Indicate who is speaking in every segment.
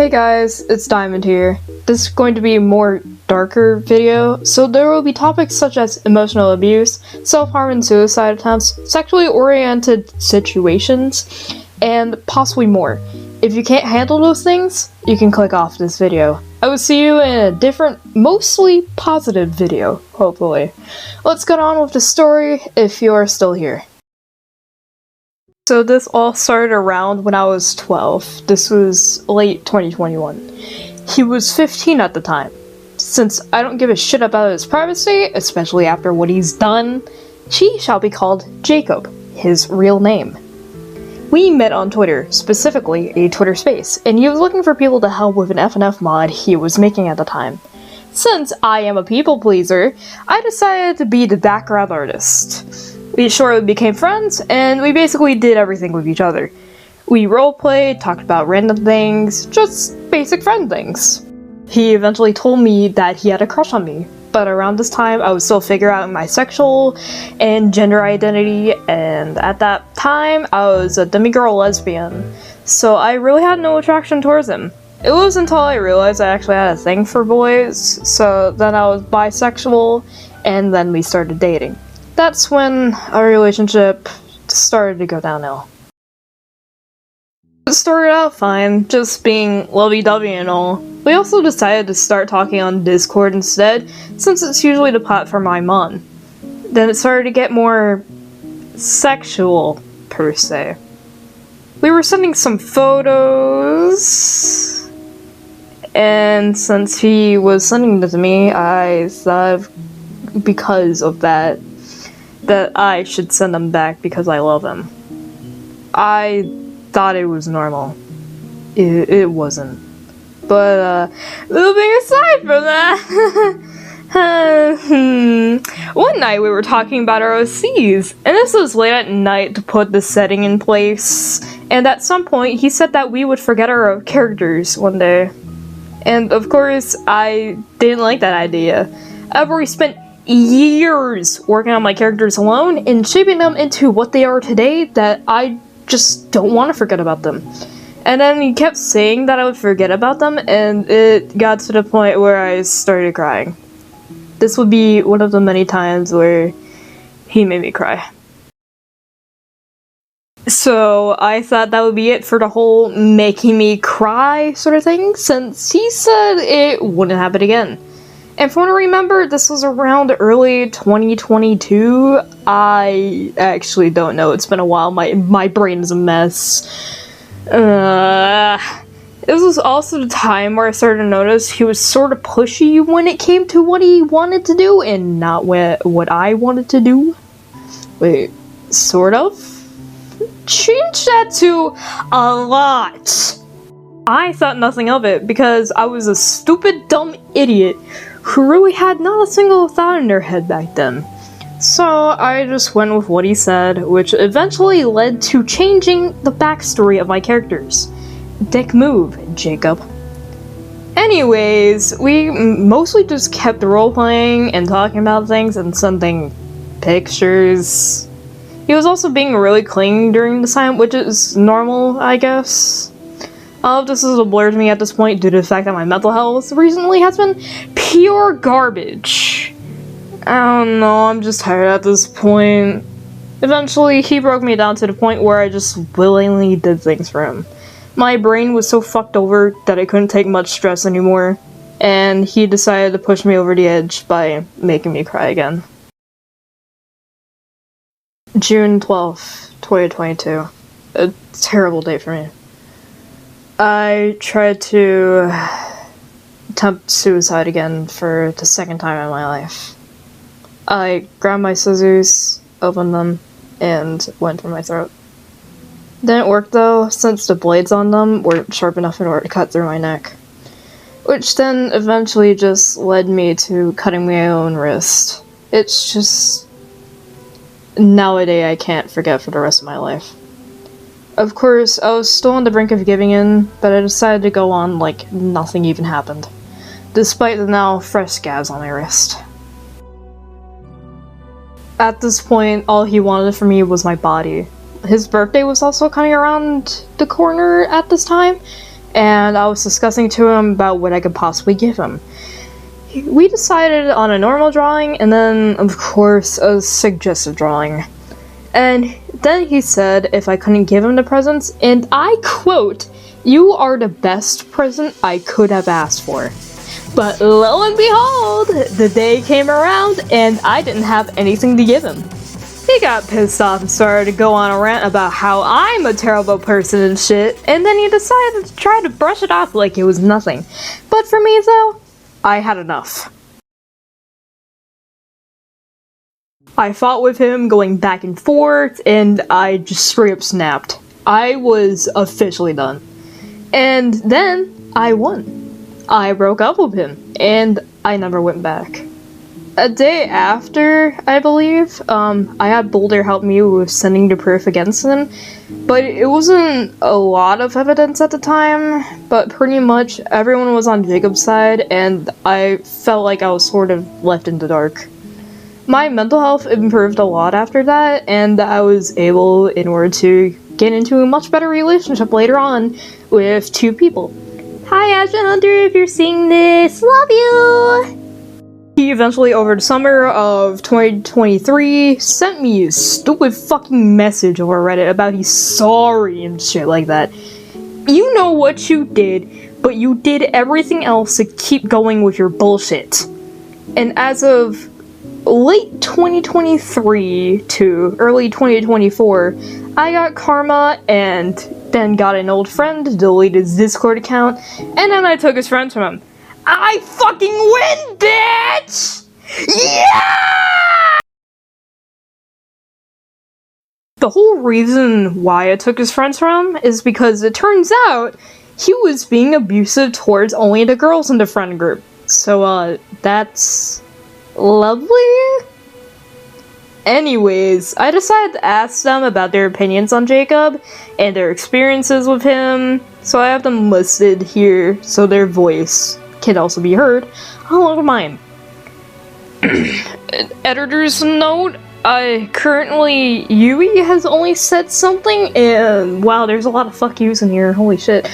Speaker 1: Hey guys, it's Diamond here. This is going to be a more darker video, so there will be topics such as emotional abuse, self-harm and suicide attempts, sexually oriented situations, and possibly more. If you can't handle those things, you can click off this video. I will see you in a different, mostly positive video, hopefully. Let's get on with the story if you are still here. So this all started around when I was 12. This was late 2021. He was 15 at the time. Since I don't give a shit about his privacy, especially after what he's done, he shall be called Jacob, his real name. We met on Twitter, specifically a Twitter space, and he was looking for people to help with an FNF mod he was making at the time. Since I am a people pleaser, I decided to be the background artist. We shortly became friends, and we basically did everything with each other. We roleplayed, talked about random things, just basic friend things. He eventually told me that he had a crush on me, but around this time I was still figuring out my sexual and gender identity, and at that time I was a demigirl lesbian, so I really had no attraction towards him. It wasn't until I realized I actually had a thing for boys, so then I was bisexual, and then we started dating. That's when our relationship started to go downhill. It started out fine, just being lovey-dovey and all. We also decided to start talking on Discord instead, since it's usually the platform I'm on. Then it started to get more sexual, per se. We were sending some photos, and since he was sending them to me, I thought because of that I should send them back because I love him. I thought it was normal. It wasn't. But, moving aside from that, one night we were talking about our OCs, and this was late at night to put the setting in place, and at some point he said that we would forget our characters one day. And of course, I didn't like that idea. I've already spent years working on my characters alone and shaping them into what they are today that I just don't want to forget about them. And then he kept saying that I would forget about them, and it got to the point where I started crying. This would be one of the many times where he made me cry. So I thought that would be it for the whole making me cry sort of thing, since he said it wouldn't happen again. And from what I remember, this was around early 2022. I actually don't know. It's been a while. My brain is a mess. This was also the time where I started to notice he was sort of pushy when it came to what he wanted to do and not what I wanted to do. Wait, sort of? Change that to a lot. I thought nothing of it because I was a stupid, dumb idiot who really had not a single thought in their head back then. So I just went with what he said, which eventually led to changing the backstory of my characters. Dick move, Jacob. Anyways, we mostly just kept role-playing and talking about things and sending pictures. He was also being really clingy during this time, which is normal, I guess. All of this is a blur to me at this point due to the fact that my mental health recently has been pure garbage. I don't know, I'm just tired at this point. Eventually, he broke me down to the point where I just willingly did things for him. My brain was so fucked over that I couldn't take much stress anymore, and he decided to push me over the edge by making me cry again. June 12th, 2022. A terrible day for me. I tried to attempt suicide again for the second time in my life. I grabbed my scissors, opened them, and went for my throat. Didn't work though, since the blades on them weren't sharp enough in order to cut through my neck. Which then eventually just led me to cutting my own wrist. It's just... nowadays I can't forget for the rest of my life. Of course, I was still on the brink of giving in, but I decided to go on like nothing even happened, despite the now fresh scabs on my wrist. At this point, all he wanted from me was my body. His birthday was also coming around the corner at this time, and I was discussing to him about what I could possibly give him. We decided on a normal drawing, and then, of course, a suggestive drawing. And then he said if I couldn't give him the presents, and I quote, "You are the best present I could have asked for." But lo and behold, the day came around, and I didn't have anything to give him. He got pissed off and started to go on a rant about how I'm a terrible person and shit, and then he decided to try to brush it off like it was nothing. But for me though, I had enough. I fought with him going back and forth, and I just straight up snapped. I was officially done. And then I won. I broke up with him, and I never went back. A day after, I believe, I had Boulder help me with sending the proof against him, but it wasn't a lot of evidence at the time, but pretty much everyone was on Jacob's side, and I felt like I was sort of left in the dark. My mental health improved a lot after that, and I was able, in order to get into a much better relationship later on with 2 people. Hi, Ashton Hunter, if you're seeing this, love you! He eventually, over the summer of 2023, sent me a stupid fucking message over Reddit about he's sorry and shit like that. You know what you did, but you did everything else to keep going with your bullshit. And as of late 2023 to early 2024, I got karma and then got an old friend to delete his Discord account, and then I took his friends from him. I fucking win, bitch! Yeah! The whole reason why I took his friends from him is because it turns out he was being abusive towards only the girls in the friend group. So, that's lovely? Anyways, I decided to ask them about their opinions on Jacob and their experiences with him, so I have them listed here so their voice can also be heard along with mine. Editor's note, currently Yui has only said something, and wow, there's a lot of fuck yous in here, holy shit.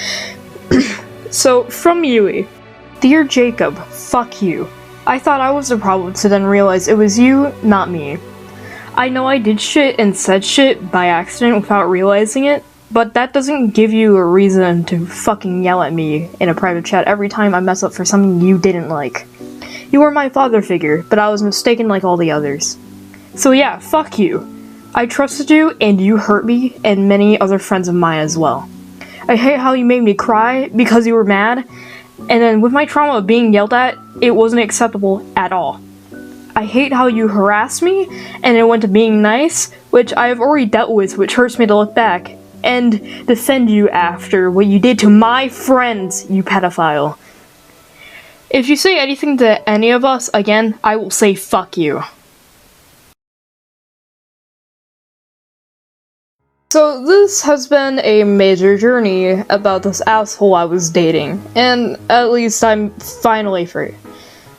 Speaker 1: So, from Yui. Dear Jacob, fuck you. I thought I was the problem to then realize it was you, not me. I know I did shit and said shit by accident without realizing it, but that doesn't give you a reason to fucking yell at me in a private chat every time I mess up for something you didn't like. You were my father figure, but I was mistaken like all the others. So yeah, fuck you. I trusted you, and you hurt me, and many other friends of mine as well. I hate how you made me cry because you were mad, and then with my trauma of being yelled at, it wasn't acceptable at all. I hate how you harassed me, and it went to being nice, which I have already dealt with, which hurts me to look back, and defend you after what you did to my friends, you pedophile. If you say anything to any of us again, I will say fuck you. So this has been a major journey about this asshole I was dating, and at least I'm finally free.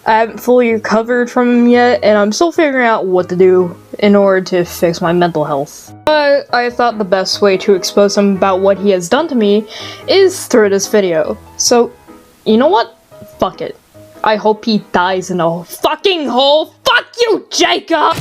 Speaker 1: I haven't fully recovered from him yet, and I'm still figuring out what to do in order to fix my mental health. But I thought the best way to expose him about what he has done to me is through this video. So, you know what? Fuck it. I hope he dies in a fucking hole. Fuck you, Jacob!